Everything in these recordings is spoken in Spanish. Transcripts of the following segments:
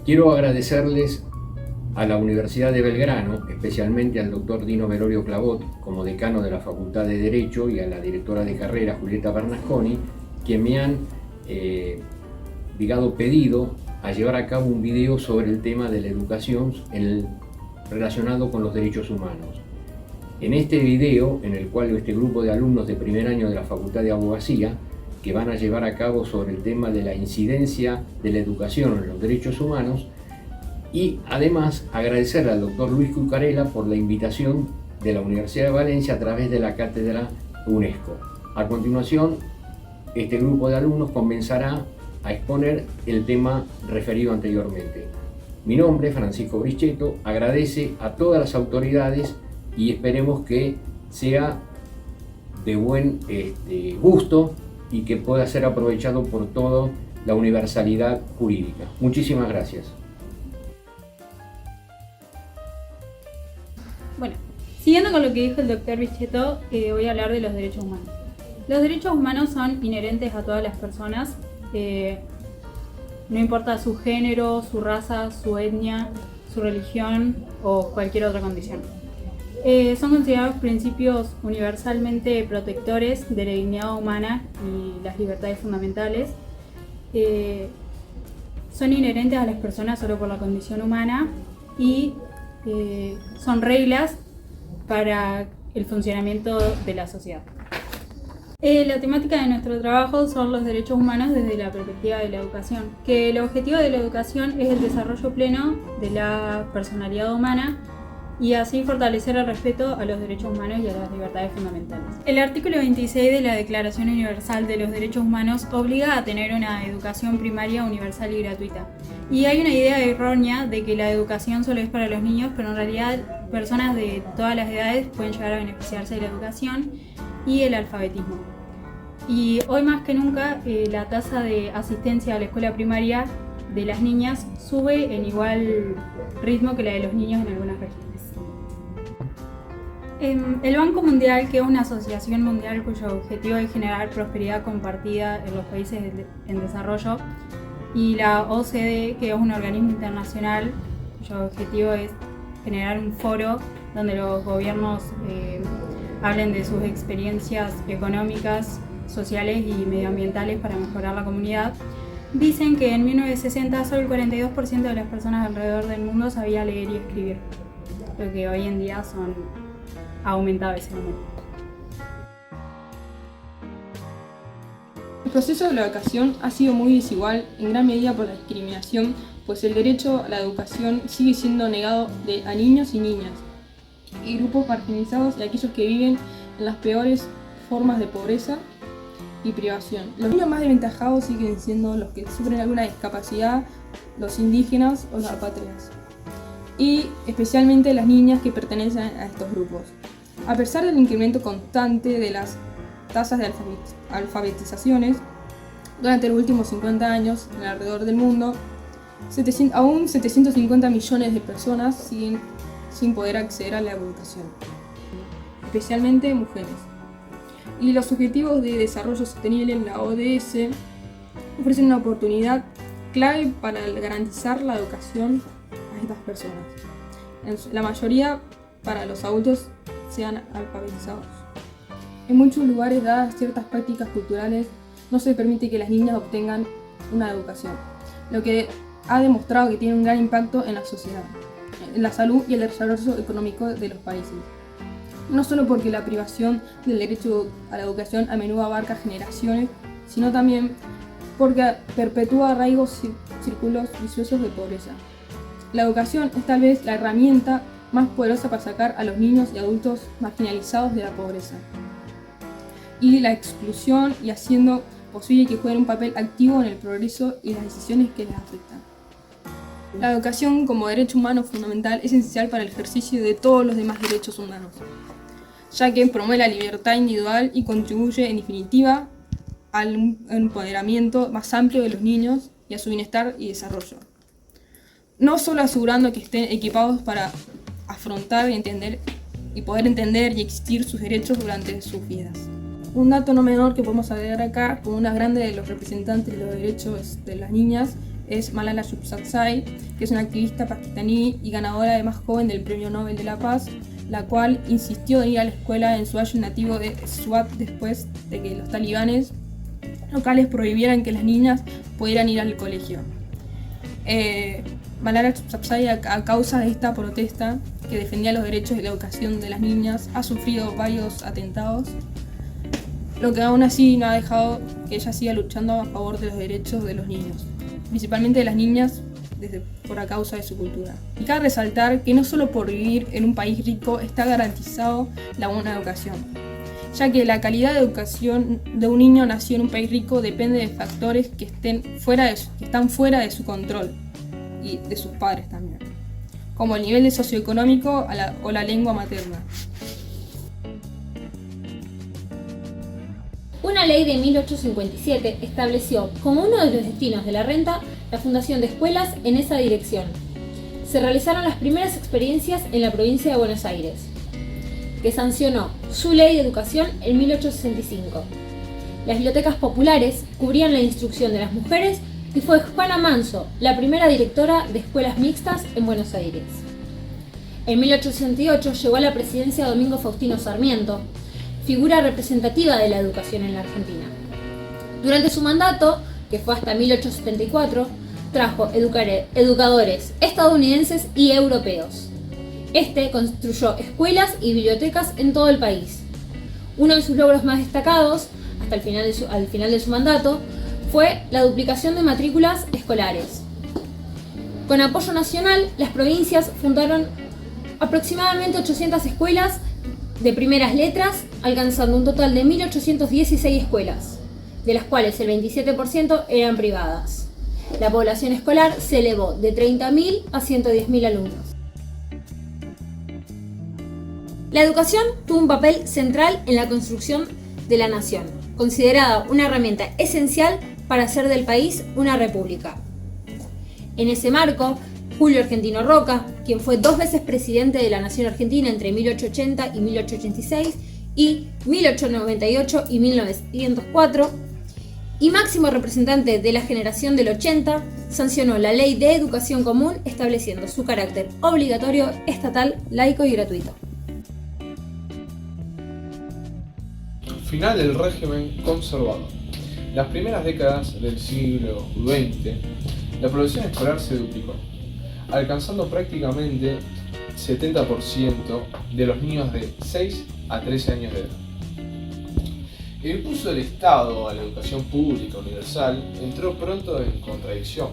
Quiero agradecerles a la Universidad de Belgrano, especialmente al doctor Dino Merorio Clavot, como decano de la Facultad de Derecho, y a la directora de carrera, Julieta Bernasconi, que me han pedido a llevar a cabo un video sobre el tema de la educación relacionado con los derechos humanos. En este video, en el cual este grupo de alumnos de primer año de la Facultad de Abogacía, que van a llevar a cabo sobre el tema de la incidencia de la educación en los derechos humanos, y además agradecer al doctor Luis Cucarella por la invitación de la Universidad de Valencia a través de la cátedra UNESCO. A continuación, este grupo de alumnos comenzará a exponer el tema referido anteriormente. Mi nombre, Francisco Bricheto, agradece a todas las autoridades y esperemos que sea de buen gusto y que pueda ser aprovechado por toda la universalidad jurídica. Muchísimas gracias. Bueno, siguiendo con lo que dijo el doctor Bricheto, voy a hablar de los derechos humanos. Los derechos humanos son inherentes a todas las personas, no importa su género, su raza, su etnia, su religión o cualquier otra condición. Son considerados principios universalmente protectores de la dignidad humana y las libertades fundamentales. Son inherentes a las personas solo por la condición humana y son reglas para el funcionamiento de la sociedad. La temática de nuestro trabajo son los derechos humanos desde la perspectiva de la educación, que el objetivo de la educación es el desarrollo pleno de la personalidad humana y así fortalecer el respeto a los derechos humanos y a las libertades fundamentales. El artículo 26 de la Declaración Universal de los Derechos Humanos obliga a tener una educación primaria universal y gratuita. Y hay una idea errónea de que la educación solo es para los niños, pero en realidad personas de todas las edades pueden llegar a beneficiarse de la educación y el alfabetismo. Y hoy más que nunca la tasa de asistencia a la escuela primaria de las niñas sube en igual ritmo que la de los niños en algunas regiones. El Banco Mundial, que es una asociación mundial cuyo objetivo es generar prosperidad compartida en los países en desarrollo, y la OCDE, que es un organismo internacional cuyo objetivo es generar un foro donde los gobiernos hablen de sus experiencias económicas, sociales y medioambientales para mejorar la comunidad, dicen que en 1960 solo el 42% de las personas alrededor del mundo sabía leer y escribir, lo que hoy en día ha aumentado ese número. El proceso de la educación ha sido muy desigual, en gran medida por la discriminación, pues el derecho a la educación sigue siendo negado a niños y niñas, y grupos marginalizados y aquellos que viven en las peores formas de pobreza y privación. Los niños más desventajados siguen siendo los que sufren alguna discapacidad, los indígenas o los apátridas, y especialmente las niñas que pertenecen a estos grupos. A pesar del incremento constante de las tasas de alfabetizaciones durante los últimos 50 años alrededor del mundo, aún 750 millones de personas siguen sin poder acceder a la educación, especialmente mujeres. Y los Objetivos de Desarrollo Sostenible en la ODS ofrecen una oportunidad clave para garantizar la educación a estas personas. La mayoría para los adultos sean alfabetizados. En muchos lugares, dadas ciertas prácticas culturales, no se permite que las niñas obtengan una educación, lo que ha demostrado que tiene un gran impacto en la sociedad, en la salud y el desarrollo económico de los países. No solo porque la privación del derecho a la educación a menudo abarca generaciones, sino también porque perpetúa arraigos círculos viciosos de pobreza. La educación es tal vez la herramienta más poderosa para sacar a los niños y adultos marginalizados de la pobreza y la exclusión, y haciendo posible que jueguen un papel activo en el progreso y las decisiones que les afectan. La educación como derecho humano fundamental es esencial para el ejercicio de todos los demás derechos humanos, ya que promueve la libertad individual y contribuye en definitiva al empoderamiento más amplio de los niños y a su bienestar y desarrollo. No solo asegurando que estén equipados para afrontar y poder entender y existir sus derechos durante sus vidas. Un dato no menor que podemos agregar acá, como una grande de los representantes de los derechos de las niñas, es Malala Yousafzai, que es una activista pakistaní y ganadora además joven del Premio Nobel de la Paz, la cual insistió en ir a la escuela en su año nativo de Swat después de que los talibanes locales prohibieran que las niñas pudieran ir al colegio. Malala Yousafzai, a causa de esta protesta que defendía los derechos de la educación de las niñas, ha sufrido varios atentados, lo que aún así no ha dejado que ella siga luchando a favor de los derechos de los niños, principalmente de las niñas por a causa de su cultura. Y cabe resaltar que no solo por vivir en un país rico está garantizado la buena educación, ya que la calidad de educación de un niño nacido en un país rico depende de factores que están fuera de su control y de sus padres también, como el nivel de socioeconómico o la lengua materna. Una ley de 1857 estableció como uno de los destinos de la renta la fundación de escuelas en esa dirección. Se realizaron las primeras experiencias en la provincia de Buenos Aires, que sancionó su ley de educación en 1865. Las bibliotecas populares cubrían la instrucción de las mujeres y fue Juana Manso la primera directora de escuelas mixtas en Buenos Aires. En 1868 llegó a la presidencia Domingo Faustino Sarmiento, figura representativa de la educación en la Argentina. Durante su mandato, que fue hasta 1874, trajo educadores estadounidenses y europeos. Construyó escuelas y bibliotecas en todo el país. Uno de sus logros más destacados, hasta al final de su mandato, fue la duplicación de matrículas escolares. Con apoyo nacional, las provincias fundaron aproximadamente 800 escuelas de primeras letras, alcanzando un total de 1.816 escuelas, de las cuales el 27% eran privadas. La población escolar se elevó de 30.000 a 110.000 alumnos. La educación tuvo un papel central en la construcción de la nación, considerada una herramienta esencial para hacer del país una república. En ese marco, Julio Argentino Roca, quien fue 2 veces presidente de la Nación Argentina entre 1880 y 1886 y 1898 y 1904, y máximo representante de la generación del 80, sancionó la Ley de Educación Común estableciendo su carácter obligatorio, estatal, laico y gratuito. Final del régimen conservador. En las primeras décadas del siglo XX, la población escolar se duplicó, alcanzando prácticamente 70% de los niños de 6 a 13 años de edad. El impulso del Estado a la educación pública universal entró pronto en contradicción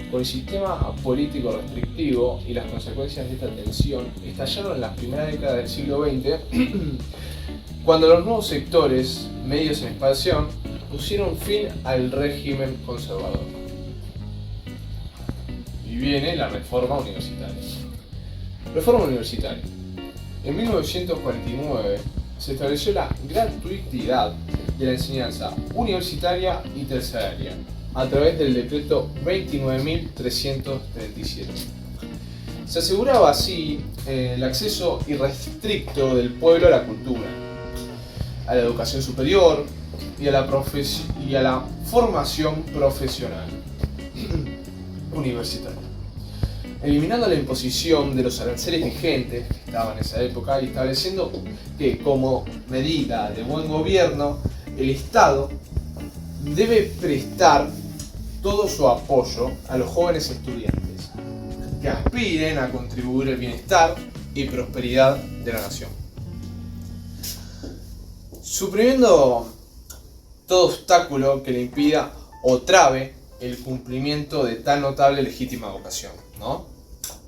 con el sistema político restrictivo, y las consecuencias de esta tensión estallaron en las primeras décadas del siglo XX, cuando los nuevos sectores, medios en expansión, pusieron fin al régimen conservador. Y viene la reforma universitaria. Reforma universitaria. En 1949 se estableció la gratuidad de la enseñanza universitaria y terciaria a través del decreto 29.337. Se aseguraba así el acceso irrestricto del pueblo a la cultura, a la educación superior y a la formación profesional universitaria, eliminando la imposición de los aranceles vigentes que estaban en esa época y estableciendo que, como medida de buen gobierno, el Estado debe prestar todo su apoyo a los jóvenes estudiantes que aspiren a contribuir al bienestar y prosperidad de la nación, suprimiendo todo obstáculo que le impida o trabe el cumplimiento de tan notable legítima vocación, ¿no?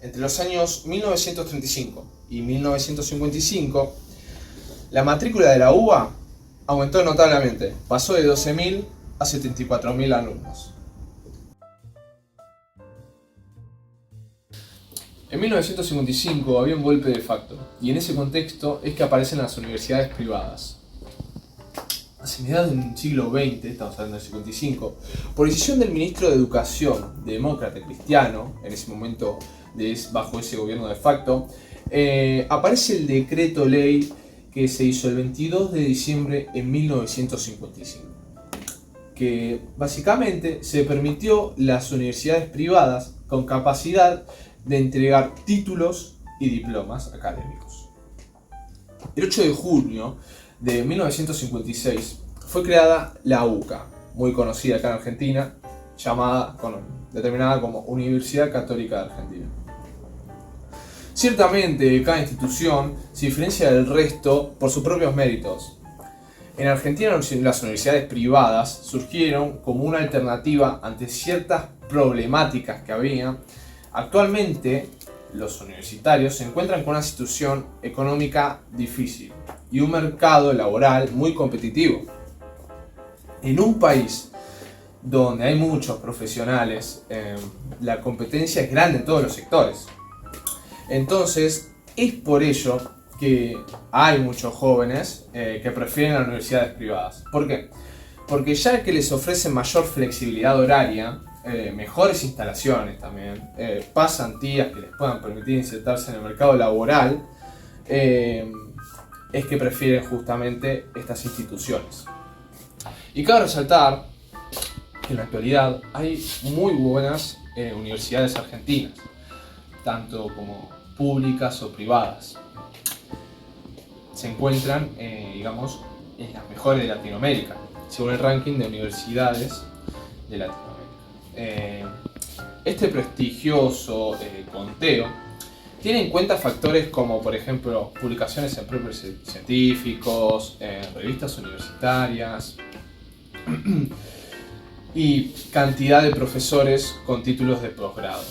Entre los años 1935 y 1955, la matrícula de la UBA aumentó notablemente, pasó de 12.000 a 74.000 alumnos. En 1955 había un golpe de facto, y en ese contexto es que aparecen las universidades privadas. Hacia mediados del siglo XX, estamos hablando del 55, por decisión del ministro de Educación, demócrata cristiano, en ese momento bajo ese gobierno de facto, aparece el decreto ley que se hizo el 22 de diciembre de 1955, que básicamente se permitió las universidades privadas con capacidad de entregar títulos y diplomas académicos. El 8 de junio de 1956 fue creada la UCA, muy conocida acá en Argentina, determinada como Universidad Católica de Argentina. Ciertamente, cada institución se diferencia del resto por sus propios méritos. En Argentina, las universidades privadas surgieron como una alternativa ante ciertas problemáticas que había. Actualmente, los universitarios se encuentran con una situación económica difícil y un mercado laboral muy competitivo. En un país donde hay muchos profesionales, la competencia es grande en todos los sectores. Entonces, es por ello que hay muchos jóvenes que prefieren las universidades privadas. ¿Por qué? Porque ya que les ofrecen mayor flexibilidad horaria, mejores instalaciones también, pasantías que les puedan permitir insertarse en el mercado laboral, es que prefieren justamente estas instituciones. Y cabe resaltar que en la actualidad hay muy buenas universidades argentinas, tanto como públicas o privadas. Se encuentran, digamos, en las mejores de Latinoamérica, según el ranking de universidades de Latinoamérica. Este prestigioso conteo tiene en cuenta factores como, por ejemplo, publicaciones en papers científicos, revistas universitarias y cantidad de profesores con títulos de posgrado.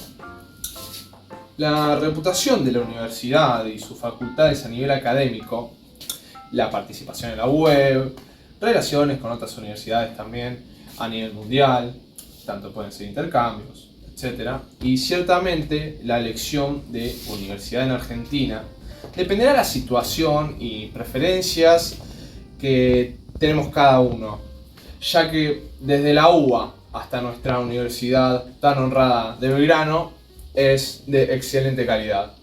La reputación de la universidad y sus facultades a nivel académico, la participación en la web, relaciones con otras universidades también a nivel mundial, tanto pueden ser intercambios, etc. Y ciertamente la elección de universidad en Argentina dependerá de la situación y preferencias que tenemos cada uno, ya que desde la UBA hasta nuestra universidad tan honrada de Belgrano es de excelente calidad.